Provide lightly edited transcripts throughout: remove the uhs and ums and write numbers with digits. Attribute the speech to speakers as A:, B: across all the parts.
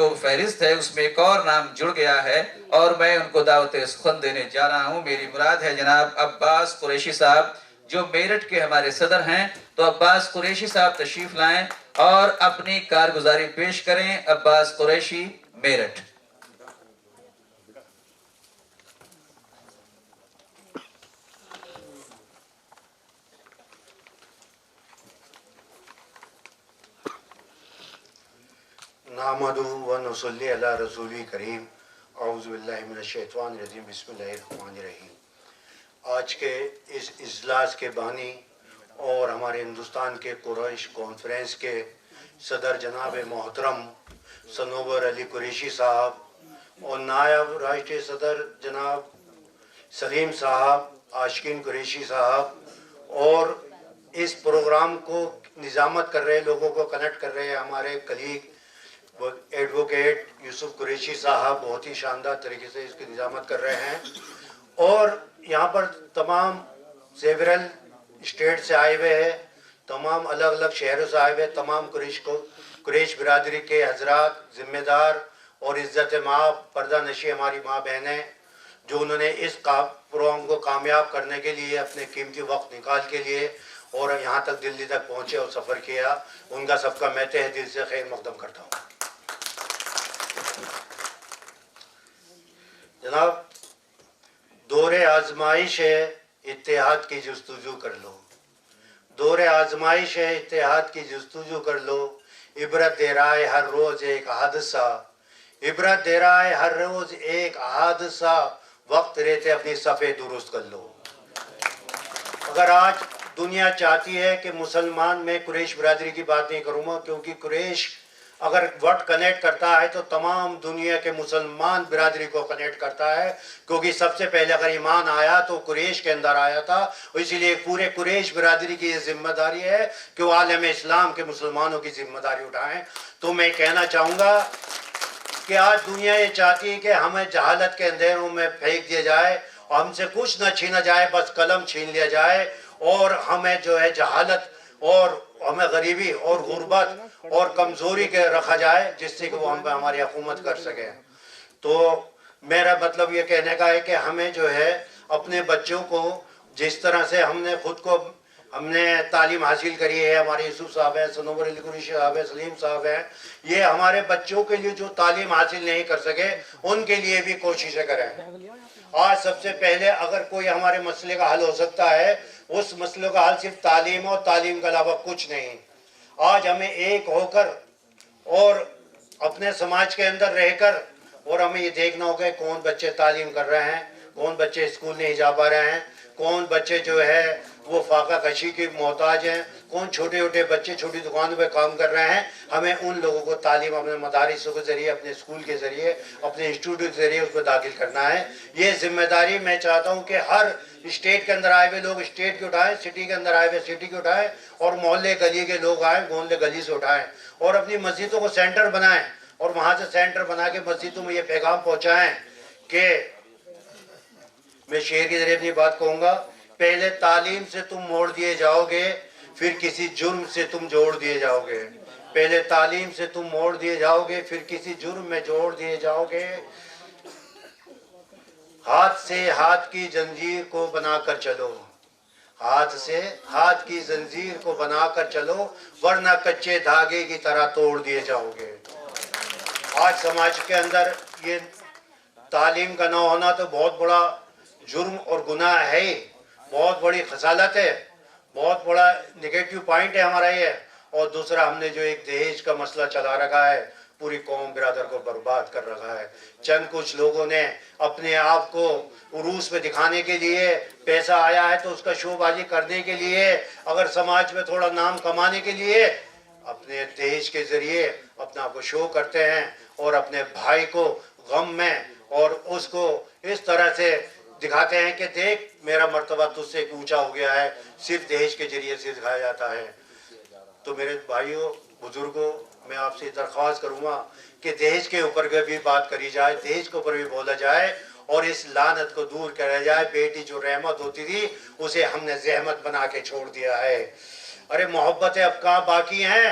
A: جو فہرست ہے اس میں ایک اور نام جڑ گیا ہے اور میں ان کو دعوت سخن دینے جا رہا ہوں. میری مراد ہے جناب عباس قریشی صاحب جو میرٹھ کے ہمارے صدر ہیں. تو عباس قریشی صاحب تشریف لائیں اور اپنی کارگزاری پیش کریں. عباس قریشی میرٹھ.
B: نحمدہ و نصلی علی رسول کریم. اعوذ باللہ من الشیطان الرجیم. بسم اللہ الرحمن الرحیم. آج کے اس اجلاس کے بانی اور ہمارے ہندوستان کے قریش کانفرنس کے صدر جناب محترم صنوبر علی قریشی صاحب اور نائب راشٹری صدر جناب سلیم صاحب، عاشقین قریشی صاحب اور اس پروگرام کو نظامت کر رہے لوگوں کو کنیکٹ کر رہے ہمارے کلیگ ایڈوکیٹ یوسف قریشی صاحب بہت ہی شاندار طریقے سے اس کی نظامت کر رہے ہیں. اور یہاں پر تمام سیورل اسٹیٹ سے آئے ہوئے ہیں، تمام الگ الگ شہروں سے آئے ہوئے تمام قریش برادری کے حضرات، ذمہ دار اور عزت ماں پردہ نشی ہماری ماں بہنیں جو انہوں نے اس پروگرام کو کامیاب کرنے کے لیے اپنے قیمتی وقت نکال کے لیے اور یہاں تک دلی تک پہنچے اور سفر کیا، ان کا سب کا میں تہ دل سے خیر مقدم کرتا ہوں. جناب، دور آزمائش ہے اتحاد کی جستجو کر لو. دور آزمائش ہے اتحاد کی جستجو کر لو. عبرت دے رہا ہے ہر روز ایک حادثہ. عبرت دے رہا ہے ہر روز ایک حادثہ. وقت رہتے اپنی صفحے درست کر لو. اگر آج دنیا چاہتی ہے کہ مسلمان، میں قریش برادری کی بات نہیں کروں گا کیونکہ قریش اگر ورڈ کنیکٹ کرتا ہے تو تمام دنیا کے مسلمان برادری کو کنیکٹ کرتا ہے، کیونکہ سب سے پہلے اگر ایمان آیا تو قریش کے اندر آیا تھا. اسی لیے پورے قریش برادری کی یہ ذمہ داری ہے کہ وہ عالم اسلام کے مسلمانوں کی ذمہ داری اٹھائیں. تو میں کہنا چاہوں گا کہ آج دنیا یہ چاہتی ہے کہ ہمیں جہالت کے اندھیروں میں پھینک دیا جائے اور ہم سے کچھ نہ چھینا جائے، بس قلم چھین لیا جائے اور ہمیں جو ہے جہالت اور ہمیں غریبی اور غربت اور کمزوری کے رکھا جائے جس سے کہ وہ ہم پہ ہماری حکومت کر سکے. تو میرا مطلب یہ کہنے کا ہے کہ ہمیں جو ہے اپنے بچوں کو جس طرح سے ہم نے تعلیم حاصل کری ہے، ہمارے یوسف صاحب ہیں، صنوبر علی قریشی صاحب ہیں، سلیم صاحب ہیں، یہ ہمارے بچوں کے لیے جو تعلیم حاصل نہیں کر سکے ان کے لیے بھی کوششیں کریں. آج سب سے پہلے اگر کوئی ہمارے مسئلے کا حل ہو سکتا ہے، اس مسئلے کا حل صرف تعلیم اور تعلیم کے علاوہ کچھ نہیں. آج ہمیں ایک ہو کر اور اپنے سماج کے اندر رہ کر اور ہمیں یہ دیکھنا ہوگا کہ کون بچے تعلیم کر رہے ہیں، کون بچے اسکول نہیں جا پا رہے ہیں، کون بچے جو ہے وہ فاقہ کشی کے محتاج ہیں، کون چھوٹے چھوٹے بچے چھوٹی دکانوں پہ کام کر رہے ہیں. ہمیں ان لوگوں کو تعلیم اپنے مدارسوں کے ذریعے، اپنے اسکول کے ذریعے، اپنے انسٹیٹیوٹ کے ذریعے اس کو داخل کرنا ہے. یہ ذمہ داری میں چاہتا ہوں کہ ہر اسٹیٹ کے اندر آئے ہوئے لوگ اسٹیٹ کی اٹھائیں، سٹی کے اندر آئے ہوئے سٹی کی اٹھائیں اور محلے گلی کے لوگ آئیں محلے گلی سے اٹھائیں اور اپنی مسجدوں کو سینٹر بنائیں اور وہاں سے سینٹر بنا کے مسجدوں میں یہ پیغام پہنچائیں کہ میں شعر کے ذریعے اپنی بات کہوں گا، پہلے تعلیم سے تم موڑ دیے جاؤ گے، پھر کسی جرم سے تم جوڑ دیے جاؤ گے. پہلے تعلیم سے تم موڑ دیے جاؤ گے، پھر کسی جرم میں جوڑ دیے جاؤ گے. ہاتھ سے ہاتھ کی زنجیر کو بنا کر چلو، ہاتھ سے ہاتھ کی زنجیر کو بنا کر چلو، ورنہ کچے دھاگے کی طرح توڑ دیے جاؤ گے. آج سماج کے اندر یہ تعلیم کا نہ ہونا تو بہت بڑا جرم اور گناہ ہے، بہت بڑی خسالت ہے، بہت بڑا نگیٹو پوائنٹ ہے ہمارا یہ. اور دوسرا ہم نے جو ایک دہیج کا مسئلہ چلا رکھا ہے، پوری قوم برادر کو برباد کر رکھا ہے. چند کچھ لوگوں نے اپنے آپ کو عروج پہ دکھانے کے لیے، پیسہ آیا ہے تو اس کا شو بازی کرنے کے لیے، اگر سماج میں تھوڑا نام کمانے کے لیے اپنے دہیج کے ذریعے اپنا آپ کو شو کرتے ہیں اور اپنے بھائی کو غم میں اور اس کو اس طرح سے دکھاتے ہیں کہ دیکھ میرا مرتبہ تجھ سے اونچا ہو گیا ہے، صرف دہیج کے ذریعے سے دکھایا جاتا ہے. تو میرے بھائیوں بزرگوں، میں آپ سے درخواست کروں گا کہ دہیج کے اوپر بھی بات کری جائے، دہیج کے اوپر بھی بولا جائے اور اس لعنت کو دور کرا جائے. بیٹی جو رحمت ہوتی تھی اسے ہم نے زحمت بنا کے چھوڑ دیا ہے. ارے محبتیں اب کہاں باقی ہیں؟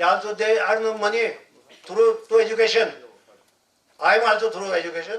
B: also they earn money through education. I am also through education.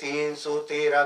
B: 313